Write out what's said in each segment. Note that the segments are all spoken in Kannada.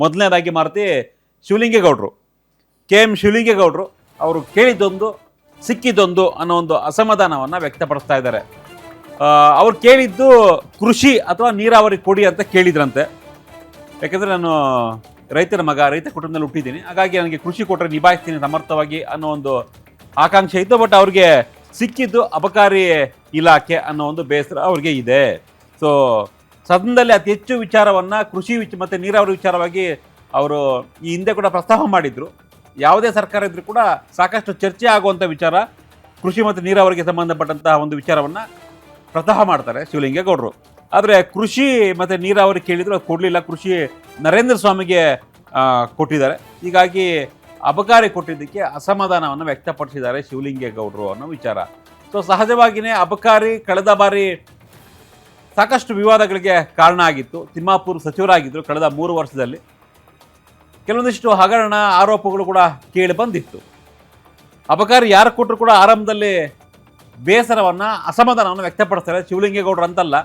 ಮೊದಲನೇದಾಗಿ ಮಾರುತಿ ಶಿವಲಿಂಗೇಗೌಡರು, KM ಶಿವಲಿಂಗೇಗೌಡರು ಅವರು ಕೇಳಿದ್ದೊಂದು ಸಿಕ್ಕಿದ್ದೊಂದು ಅನ್ನೋ ಒಂದು ಅಸಮಾಧಾನವನ್ನು ವ್ಯಕ್ತಪಡಿಸ್ತಾ ಇದ್ದಾರೆ. ಅವ್ರು ಕೇಳಿದ್ದು ಕೃಷಿ ಅಥವಾ ನೀರಾವರಿ ಕೊಡಿ ಅಂತ ಕೇಳಿದ್ರಂತೆ. ಯಾಕೆಂದರೆ ನಾನು ರೈತರ ಮಗ, ರೈತ ಕುಟುಂಬದಲ್ಲಿ ಹುಟ್ಟಿದ್ದೀನಿ, ಹಾಗಾಗಿ ನನಗೆ ಕೃಷಿ ಕೊಟ್ಟರೆ ನಿಭಾಯಿಸ್ತೀನಿ ಸಮರ್ಥವಾಗಿ ಅನ್ನೋ ಒಂದು ಆಕಾಂಕ್ಷೆ ಇತ್ತು. ಬಟ್ ಅವ್ರಿಗೆ ಸಿಕ್ಕಿದ್ದು ಅಬಕಾರಿ ಇಲಾಖೆ ಅನ್ನೋ ಒಂದು ಬೇಸರ ಅವ್ರಿಗೆ ಇದೆ. ಸೊ ಸದನದಲ್ಲಿ ಅತಿ ಹೆಚ್ಚು ವಿಚಾರವನ್ನು ಕೃಷಿ ಮತ್ತು ನೀರಾವರಿ ವಿಚಾರವಾಗಿ ಅವರು ಈ ಹಿಂದೆ ಕೂಡ ಪ್ರಸ್ತಾಪ ಮಾಡಿದರು. ಯಾವುದೇ ಸರ್ಕಾರ ಇದ್ದರೂ ಕೂಡ ಸಾಕಷ್ಟು ಚರ್ಚೆ ಆಗುವಂಥ ವಿಚಾರ ಕೃಷಿ ಮತ್ತು ನೀರಾವರಿಗೆ ಸಂಬಂಧಪಟ್ಟಂತಹ ಒಂದು ವಿಚಾರವನ್ನು ಪ್ರಸ್ತಾಪ ಮಾಡ್ತಾರೆ ಶಿವಲಿಂಗೇಗೌಡರು. ಆದರೆ ಕೃಷಿ ಮತ್ತು ನೀರಾವರಿ ಕೇಳಿದ್ರು ಅದು ಕೊಡಲಿಲ್ಲ. ಕೃಷಿ ನರೇಂದ್ರ ಸ್ವಾಮಿಗೆ ಕೊಟ್ಟಿದ್ದಾರೆ. ಹೀಗಾಗಿ ಅಬಕಾರಿ ಕೊಟ್ಟಿದ್ದಕ್ಕೆ ಅಸಮಾಧಾನವನ್ನು ವ್ಯಕ್ತಪಡಿಸಿದ್ದಾರೆ ಶಿವಲಿಂಗೇಗೌಡರು ಅನ್ನೋ ವಿಚಾರ. ಸೊ ಸಹಜವಾಗಿಯೇ ಅಬಕಾರಿ ಕಳೆದ ಬಾರಿ ಸಾಕಷ್ಟು ವಿವಾದಗಳಿಗೆ ಕಾರಣ ಆಗಿತ್ತು. ತಿಮ್ಮಾಪುರ್ ಸಚಿವರಾಗಿದ್ದರು ಕಳೆದ 3 ವರ್ಷದಲ್ಲಿ. ಕೆಲವೊಂದಿಷ್ಟು ಹಗರಣ ಆರೋಪಗಳು ಕೂಡ ಕೇಳಿ ಬಂದಿತ್ತು. ಅಬಕಾರಿ ಯಾರು ಕೊಟ್ಟರು ಕೂಡ ಆರಂಭದಲ್ಲಿ ಬೇಸರವನ್ನು ಅಸಮಾಧಾನವನ್ನು ವ್ಯಕ್ತಪಡಿಸ್ತಾರೆ. ಶಿವಲಿಂಗೇಗೌಡರು ಅಂತಲ್ಲ,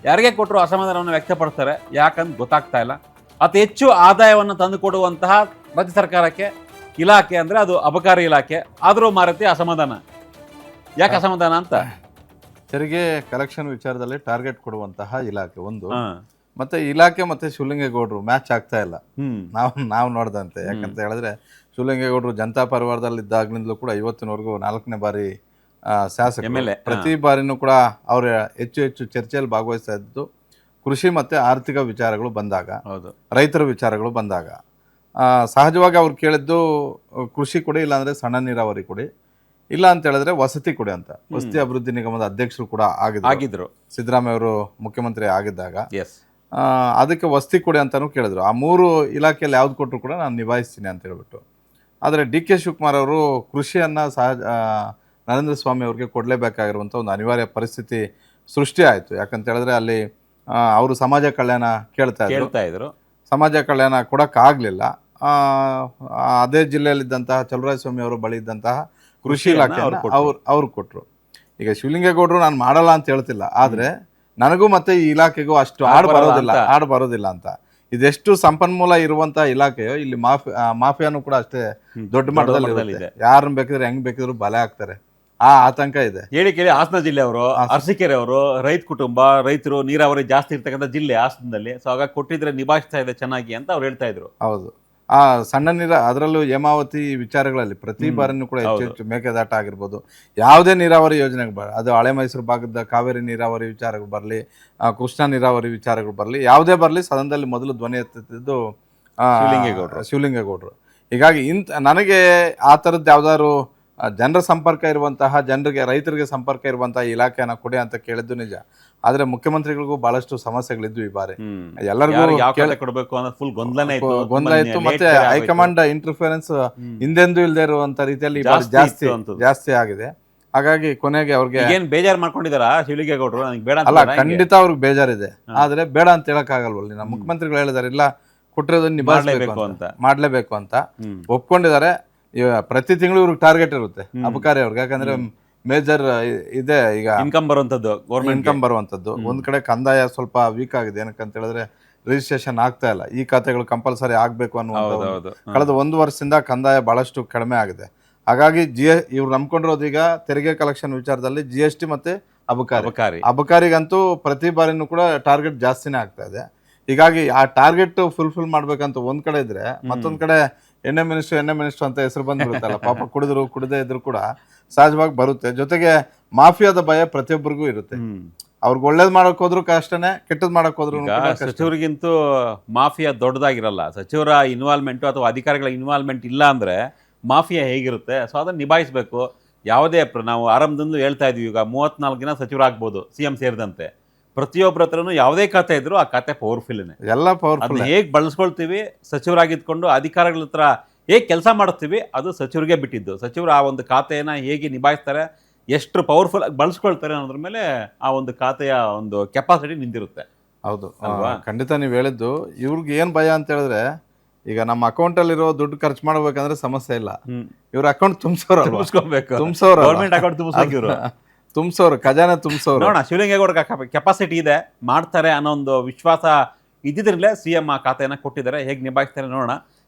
ಯಾರಿಗೆ ಕೊಟ್ಟರು ಅಸಮಾಧಾನವನ್ನು ವ್ಯಕ್ತಪಡಿಸ್ತಾರೆ. ಯಾಕಂತ ಗೊತ್ತಾಗ್ತಾ ಇಲ್ಲ. ಅತಿ ಹೆಚ್ಚು ಆದಾಯವನ್ನು ತಂದುಕೊಡುವಂತಹ ರಾಜ್ಯ ಸರ್ಕಾರಕ್ಕೆ ಇಲಾಖೆ ಅಂದರೆ ಅದು ಅಬಕಾರಿ ಇಲಾಖೆ. ಆದರೂ ಮಾರುತಿ ಅಸಮಾಧಾನ. ಯಾಕೆ ಅಸಮಾಧಾನ ಅಂತ? ತೆರಿಗೆ ಕಲೆಕ್ಷನ್ ವಿಚಾರದಲ್ಲಿ ಟಾರ್ಗೆಟ್ ಕೊಡುವಂತಹ ಇಲಾಖೆ ಒಂದು, ಮತ್ತೆ ಇಲಾಖೆ ಮತ್ತೆ ಶಿವಲಿಂಗೇಗೌಡರು ಮ್ಯಾಚ್ ಆಗ್ತಾ ಇಲ್ಲ ನಾವು ನೋಡ್ದಂತೆ. ಯಾಕಂತ ಹೇಳಿದ್ರೆ ಶಿವಲಿಂಗೇಗೌಡರು ಜನತಾ ಪರಿವಾರದಲ್ಲಿ ಇದ್ದಾಗ್ಲಿಂದಲೂ ಕೂಡ ಇವತ್ತಿನವರೆಗೂ 4ನೇ ಬಾರಿ ಶಾಸಕ. ಪ್ರತಿ ಬಾರಿನೂ ಕೂಡ ಅವರು ಹೆಚ್ಚು ಚರ್ಚೆಯಲ್ಲಿ ಭಾಗವಹಿಸ್ತಾ ಇದ್ದು ಕೃಷಿ ಮತ್ತೆ ಆರ್ಥಿಕ ವಿಚಾರಗಳು ಬಂದಾಗ, ರೈತರ ವಿಚಾರಗಳು ಬಂದಾಗ ಸಹಜವಾಗಿ ಅವ್ರು ಕೇಳಿದ್ದು ಕೃಷಿ ಕೊಡಿ, ಇಲ್ಲಾಂದ್ರೆ ಸಣ್ಣ ನೀರಾವರಿ ಕೊಡಿ, ಇಲ್ಲ ಅಂತ ಹೇಳಿದ್ರೆ ವಸತಿ ಕೊಡಿ ಅಂತ. ವಸತಿ ಅಭಿವೃದ್ಧಿ ನಿಗಮದ ಅಧ್ಯಕ್ಷರು ಕೂಡ ಆಗಿದ್ರು ಸಿದ್ದರಾಮಯ್ಯ ಅವರು ಮುಖ್ಯಮಂತ್ರಿ ಆಗಿದ್ದಾಗ. ಅದಕ್ಕೆ ವಸತಿ ಕೊಡಿ ಅಂತಾನು ಕೇಳಿದ್ರು. ಆ 3 ಇಲಾಖೆಯಲ್ಲಿ ಯಾವ್ದು ಕೊಟ್ಟರು ಕೂಡ ನಾನು ನಿಭಾಯಿಸ್ತೀನಿ ಅಂತ ಹೇಳ್ಬಿಟ್ಟು. ಆದರೆ DK ಶಿವಕುಮಾರ್ ಅವರು ಕೃಷಿಯನ್ನು ನರೇಂದ್ರ ಸ್ವಾಮಿ ಅವ್ರಿಗೆ ಕೊಡಲೇಬೇಕಾಗಿರುವಂಥ ಒಂದು ಅನಿವಾರ್ಯ ಪರಿಸ್ಥಿತಿ ಸೃಷ್ಟಿ ಆಯಿತು. ಯಾಕಂತ ಹೇಳಿದ್ರೆ ಅಲ್ಲಿ ಅವರು ಸಮಾಜ ಕಲ್ಯಾಣ ಕೇಳ್ತಾ ಇದ್ರು. ಸಮಾಜ ಕಲ್ಯಾಣ ಕೊಡೋಕ್ಕಾಗಲಿಲ್ಲ. ಅದೇ ಜಿಲ್ಲೆಯಲ್ಲಿದ್ದಂತಹ ಚಲುವರಾಯಸ್ವಾಮಿ ಅವರ ಬಳಿ ಇದ್ದಂತಹ ಕೃಷಿ ಇಲಾಖೆ ಅವ್ರು ಕೊಟ್ಟರು. ಈಗ ಶಿವಲಿಂಗೇಗೌಡರು ನಾನು ಮಾಡಲ್ಲ ಅಂತ ಹೇಳ್ತಿಲ್ಲ, ಆದರೆ ನನಗೂ ಮತ್ತೆ ಈ ಇಲಾಖೆಗೂ ಅಷ್ಟು ಆಡ್ ಬರೋದಿಲ್ಲ ಅಂತ. ಇದೆಷ್ಟು ಸಂಪನ್ಮೂಲ ಇರುವಂತ ಇಲಾಖೆಯೋ ಇಲ್ಲಿ ಮಾಫಿಯಾನು ಕೂಡ ಅಷ್ಟೇ ದೊಡ್ಡ ಮಟ್ಟದಲ್ಲಿ ಇದೆ. ಯಾರನ್ನ ಬೇಕಿದ್ರೆ ಹೆಂಗ್ ಬೇಕಿದ್ರು ಬಲೆ ಹಾಕ್ತಾರೆ, ಆ ಆತಂಕ ಇದೆ. ಹೇಳಿ ಹಾಸನ ಜಿಲ್ಲೆಯವರು, ಅರಸೀಕೆರೆ ಅವರು ರೈತ ಕುಟುಂಬ, ರೈತರು, ನೀರಾವರಿ ಜಾಸ್ತಿ ಇರ್ತಕ್ಕಂಥ ಜಿಲ್ಲೆ ಹಾಸನದಲ್ಲಿ. ಸೊ ಹಾಗಾಗಿ ಕೊಟ್ಟಿದ್ರೆ ನಿಭಾಯಿಸ್ತಾ ಇದೆ ಚೆನ್ನಾಗಿ ಅಂತ ಅವ್ರು ಹೇಳ್ತಾ ಇದ್ರು. ಹೌದು, ಆ ಸಣ್ಣ ನೀರ ಅದರಲ್ಲೂ ಹೇಮಾವತಿ ವಿಚಾರಗಳಲ್ಲಿ ಪ್ರತಿ ಬಾರಿನೂ ಕೂಡ ಹೆಚ್ಚು ಮೇಕೆದಾಟ ಆಗಿರ್ಬೋದು, ಯಾವುದೇ ನೀರಾವರಿ ಯೋಜನೆಗೆ ಅದು ಹಳೆ ಮೈಸೂರು ಭಾಗದ ಕಾವೇರಿ ನೀರಾವರಿ ವಿಚಾರಗಳು ಬರಲಿ, ಕೃಷ್ಣಾ ನೀರಾವರಿ ವಿಚಾರಗಳು ಬರಲಿ, ಯಾವುದೇ ಬರಲಿ ಸದನದಲ್ಲಿ ಮೊದಲು ಧ್ವನಿ ಎತ್ತಿದ್ದು ಶಿವಲಿಂಗೇಗೌಡರು. ಹೀಗಾಗಿ ನನಗೆ ಆ ಥರದ್ದು ಯಾವ್ದಾದ್ರು ಜನರ ಸಂಪರ್ಕ ಇರುವಂತಹ, ರೈತರಿಗೆ ಸಂಪರ್ಕ ಇರುವಂತಹ ಇಲಾಖೆನ ಕೊಡಿ ಅಂತ ಕೇಳಿದ್ದು ನಿಜ. ಆದ್ರೆ ಮುಖ್ಯಮಂತ್ರಿಗಳಿಗೂ ಬಹಳಷ್ಟು ಸಮಸ್ಯೆಗಳಿದ್ವು ಈ ಬಾರಿ. ಎಲ್ಲರಿಗೂ ಕೊಡಬೇಕು ಅನ್ನೋ ಫುಲ್ ಗೊಂದಲ ಇತ್ತು. ಮತ್ತೆ ಹೈಕಮಾಂಡ್ ಇಂಟರ್ಫಿಯರೆನ್ಸ್ ಹಿಂದೆಂದೂ ಇಲ್ಲದೆ ಇರುವಂತ ರೀತಿಯಲ್ಲಿ ಜಾಸ್ತಿ ಆಗಿದೆ. ಹಾಗಾಗಿ ಕೊನೆಗೆ ಅವ್ರಿಗೆ ಏನ್ ಬೇಜಾರು ಮಾಡ್ಕೊಂಡಿದಾರ ಶಿವಲಿಂಗೇಗೌಡರು? ಬೇಡ ಅಲ್ಲ, ಖಂಡಿತ ಅವ್ರಿಗೆ ಬೇಜಾರಿದೆ. ಆದ್ರೆ ಬೇಡ ಅಂತ ಹೇಳಕ್ ಆಗಲ್ವಲ್ಲ. ನಮ್ಮ ಮುಖ್ಯಮಂತ್ರಿಗಳು ಹೇಳಿದಾರೆ ಇಲ್ಲ, ಕೊಟ್ಟಿರೋದನ್ನ ಮಾಡ್ಲೇಬೇಕು ಅಂತ ಒಪ್ಕೊಂಡಿದ್ದಾರೆ. ಪ್ರತಿ ತಿಂಗಳು ಇವ್ರಿಗೆ ಟಾರ್ಗೆಟ್ ಇರುತ್ತೆ ಅಬಕಾರಿ ಅವ್ರಿಗೆ. ಯಾಕಂದ್ರೆ ಮೇಜರ್ ಇದೆ ಈಗ ಇನ್ಕಮ್ ಬರುವಂತದ್ದು. ಒಂದ್ ಕಡೆ ಕಂದಾಯ ಸ್ವಲ್ಪ ವೀಕ್ ಆಗಿದೆ. ಏನಕ್ಕಂತ ಹೇಳಿದ್ರೆ ರಿಜಿಸ್ಟ್ರೇಷನ್ ಆಗ್ತಾ ಇಲ್ಲ. ಈ ಖಾತೆಗಳು ಕಂಪಲ್ಸರಿ ಆಗ್ಬೇಕು ಅನ್ನುವಂಥದ್ದು. ಕಳೆದ 1 ವರ್ಷದಿಂದ ಕಂದಾಯ ಬಹಳಷ್ಟು ಕಡಿಮೆ ಆಗಿದೆ. ಹಾಗಾಗಿ ಇವ್ರು ನಂಬ್ಕೊಂಡಿರೋದು ಈಗ ತೆರಿಗೆ ಕಲೆಕ್ಷನ್ ವಿಚಾರದಲ್ಲಿ GST ಮತ್ತೆ ಅಬಕಾರಿಗಂತೂ ಪ್ರತಿ ಬಾರಿನೂ ಕೂಡ ಟಾರ್ಗೆಟ್ ಜಾಸ್ತಿನೇ ಆಗ್ತಾ ಇದೆ. ಹೀಗಾಗಿ ಆ ಟಾರ್ಗೆಟ್ ಫುಲ್ಫಿಲ್ ಮಾಡ್ಬೇಕಂತ ಒಂದ್ ಕಡೆ ಇದ್ರೆ, ಮತ್ತೊಂದ್ ಕಡೆ ಎಣ್ಣೆ ಮಿನಿಸ್ಟರ್ ಅಂತ ಹೆಸರು ಬಂದ್ಬಿಡುತ್ತಲ್ಲ. ಪಾಪ ಕುಡದೇ ಇದ್ರು ಕೂಡ ಸಹಜವಾಗಿ ಬರುತ್ತೆ. ಜೊತೆಗೆ ಮಾಫಿಯಾದ ಭಯ ಪ್ರತಿಯೊಬ್ಬರಿಗೂ ಇರುತ್ತೆ. ಅವ್ರಿಗೆ ಒಳ್ಳೇದ್ ಮಾಡಕ್ ಹೋದ್ರು ಕಷ್ಟನೇ, ಕೆಟ್ಟದ್ ಮಾಡಕ್ ಹೋದ್ರು. ಸಚಿವರಿಗಿಂತೂ ಮಾಫಿಯಾ ದೊಡ್ಡದಾಗಿರಲ್ಲ. ಸಚಿವರ ಇನ್ವಾಲ್ವ್ಮೆಂಟ್ ಅಥವಾ ಅಧಿಕಾರಿಗಳ ಇನ್ವಾಲ್ವ್ಮೆಂಟ್ ಇಲ್ಲ ಅಂದ್ರೆ ಮಾಫಿಯಾ ಹೇಗಿರುತ್ತೆ? ಸೊ ಅದನ್ನ ನಿಭಾಯಿಸಬೇಕು. ಯಾವುದೇ ನಾವು ಆರಂಭದಿಂದ ಹೇಳ್ತಾ ಇದೀವಿ, ಈಗ 34 ದಿನ ಸಚಿವರಾಗ್ಬೋದು, CM ಸೇರಿದಂತೆ. ಪ್ರತಿಯೊಬ್ಬರ ಹತ್ರನೂ ಯಾವುದೇ ಖಾತೆ ಇದ್ರು ಆ ಖಾತೆ ಪವರ್ಫುಲ್ನೇ. ಎಲ್ಲ ಪವರ್ಫುಲ್. ಹೇಗೆ ಬಳಸ್ಕೊಳ್ತೀವಿ, ಸಚಿವರಾಗಿದ್ಕೊಂಡು ಅಧಿಕಾರಿಗಳ ಹತ್ರ ಹೇಗೆ ಕೆಲಸ ಮಾಡುತ್ತೀವಿ, ಅದು ಸಚಿವರಿಗೆ ಬಿಟ್ಟಿದ್ದು. ಸಚಿವರು ಆ ಒಂದು ಖಾತೆಯನ್ನು ಹೇಗೆ ನಿಭಾಯಿಸ್ತಾರೆ, ಎಷ್ಟು ಪವರ್ಫುಲ್ ಆಗಿ ಬಳಸ್ಕೊಳ್ತಾರೆ ಅನ್ನೋದ್ರ ಮೇಲೆ ಆ ಒಂದು ಖಾತೆಯ ಒಂದು ಕೆಪಾಸಿಟಿ ನಿಂತಿರುತ್ತೆ. ಹೌದು, ಖಂಡಿತ ನೀವು ಹೇಳಿದ್ದು. ಇವ್ರಿಗೆ ಏನು ಭಯ ಅಂತ ಹೇಳಿದ್ರೆ, ಈಗ ನಮ್ಮ ಅಕೌಂಟಲ್ಲಿರೋ ದುಡ್ಡು ಖರ್ಚು ಮಾಡ್ಬೇಕಂದ್ರೆ ಸಮಸ್ಯೆ ಇಲ್ಲ. ಇವ್ರ ಅಕೌಂಟ್ ತುಂಬಿಸೋರು, ಗೌರ್ಮೆಂಟ್ ಅಕೌಂಟ್ ತುಂಬಿಸೋರು, ಖಜಾನೆ ತುಂಬಿಸೋರು. ನೋಡೋಣ, ಶಿವಲಿಂಗೇಗೌಡ ಕೆಪಾಸಿಟಿ ಇದೆ, ಮಾಡ್ತಾರೆ ಅನ್ನೋ ಒಂದು ವಿಶ್ವಾಸ ಇದ್ದಿದ್ರಲ್ಲೇ ಸಿ ಎಂ ಆ ಖಾತೆಯನ್ನು ಕೊಟ್ಟಿದ್ದಾರೆ, ಹೇಗೆ ನಿಭಾಯಿಸ್ತಾರೆ ನೋಡೋಣ.